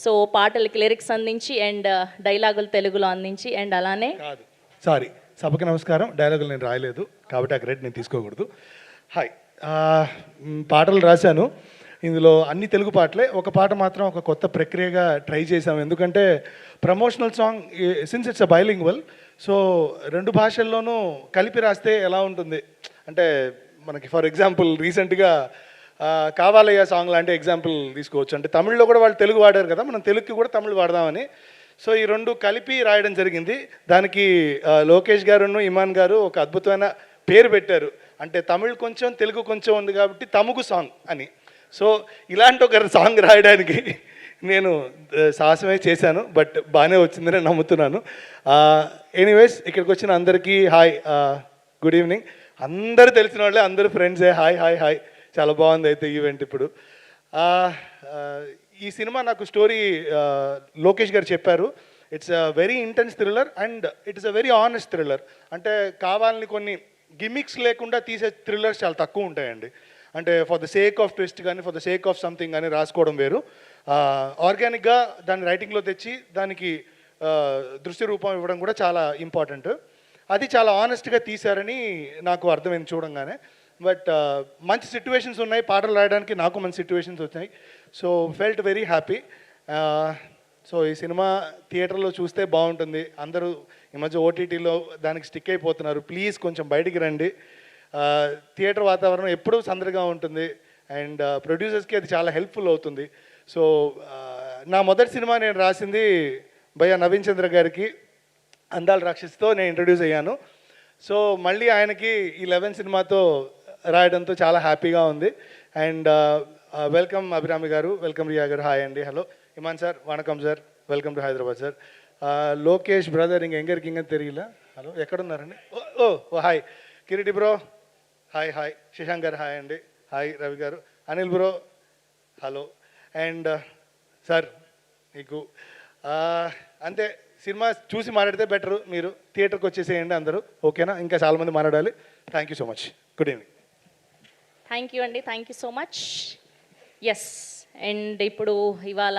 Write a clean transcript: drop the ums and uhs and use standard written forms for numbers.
So పాటలకి lyrics అందించి and డైలాగులు తెలుగులో అందించి అండ్ అలానే కాదు, సారీ, సభకి నమస్కారం. డైలాగులు నేను రాయలేదు కాబట్టి ఆ క్రెడిట్ నేను తీసుకోకూడదు. హాయ్, పాటలు రాశాను. ఇందులో అన్ని తెలుగు పాటలే. ఒక పాట మాత్రం ఒక కొత్త ప్రక్రియగా ట్రై చేశాము. ఎందుకంటే promotional song, since it's a bilingual, so రెండు భాషల్లోనూ కలిపి రాస్తే ఎలా ఉంటుంది అంటే, మనకి ఫర్ ఎగ్జాంపుల్ రీసెంట్గా కావాలయ్య సాంగ్ లాంటి ఎగ్జాంపుల్ తీసుకోవచ్చు. అంటే తమిళ్లో కూడా వాళ్ళు తెలుగు వాడారు కదా, మనం తెలుగుకి కూడా తమిళ్ వాడదామని. సో ఈ రెండు కలిపి రాయడం జరిగింది. దానికి లోకేష్ గారును ఇమాన్ గారు ఒక అద్భుతమైన పేరు పెట్టారు. అంటే తమిళ్ కొంచెం తెలుగు కొంచెం ఉంది కాబట్టి తముగు సాంగ్ అని. సో ఇలాంటి ఒక సాంగ్ రాయడానికి నేను సాహసమే చేశాను, బట్ బాగానే వచ్చిందని నమ్ముతున్నాను. ఎనీవేస్, ఇక్కడికి వచ్చిన అందరికీ హాయ్, గుడ్ ఈవినింగ్. అందరూ తెలిసిన వాళ్ళే, అందరూ ఫ్రెండ్సే. హాయ్ హాయ్ హాయ్, చాలా బాగుంది అయితే ఈవెంట్. ఇప్పుడు ఈ సినిమా నాకు స్టోరీ లోకేష్ గారు చెప్పారు. It's a very intense thriller and it's a very honest thriller. అంటే కావాలని కొన్ని గిమిక్స్ లేకుండా తీసే థ్రిల్లర్స్ చాలా తక్కువ ఉంటాయండి. అంటే for the sake of twist కానీ for the sake of something కానీ రాసుకోవడం వేరు. ఆర్గానిక్గా దాన్ని రైటింగ్లో తెచ్చి దానికి దృశ్య రూపం ఇవ్వడం కూడా చాలా ఇంపార్టెంట్. అది చాలా ఆనెస్ట్గా తీశారని నాకు అర్థమైంది చూడంగానే. బట్ మంచి సిట్యువేషన్స్ ఉన్నాయి పాటలు రాయడానికి, నాకు మంచి సిట్యువేషన్స్ వచ్చాయి. So felt very happy. So ఈ సినిమా థియేటర్లో చూస్తే బాగుంటుంది. అందరూ ఈ మధ్య ఓటీటీలో దానికి స్టిక్ అయిపోతున్నారు. ప్లీజ్ కొంచెం బయటికి రండి. థియేటర్ వాతావరణం ఎప్పుడూ సందడిగా ఉంటుంది అండ్ ప్రొడ్యూసర్స్కి అది చాలా హెల్ప్ఫుల్ అవుతుంది. సో నా మొదటి సినిమా నేను రాసింది భయ్యా నవీన్ చంద్ర గారికి, అందాల రాక్షసితో నేను ఇంట్రడ్యూస్ అయ్యాను. సో మళ్ళీ ఆయనకి ఈ 11 సినిమాతో రాయడంతో చాలా హ్యాపీగా ఉంది. అండ్ వెల్కమ్ అభిరామి గారు, వెల్కమ్ రియా గారు, హాయ్ అండి. హలో ఇమాన్ సార్, వణకం sir, welcome to Hyderabad sir. Lokesh brother ఇంకెంగరికి ఇంక తెలియలా, హలో ఎక్కడున్నారండి? ఓ ఓ hi Kireeti bro, hi hi. Shashank గారు హాయ్ అండి, హాయ్ రవి గారు. Anil bro hello. And sir మీకు అంతే, సినిమా చూసి మాట్లాడితే బెటరు. మీరు థియేటర్కి వచ్చేసేయండి అందరూ, ఓకేనా? ఇంకా చాలామంది మాట్లాడాలి. Thank you so much. Good evening. Thank you అండి, thank you so much. Yes, and ఇప్పుడు ఇవాళ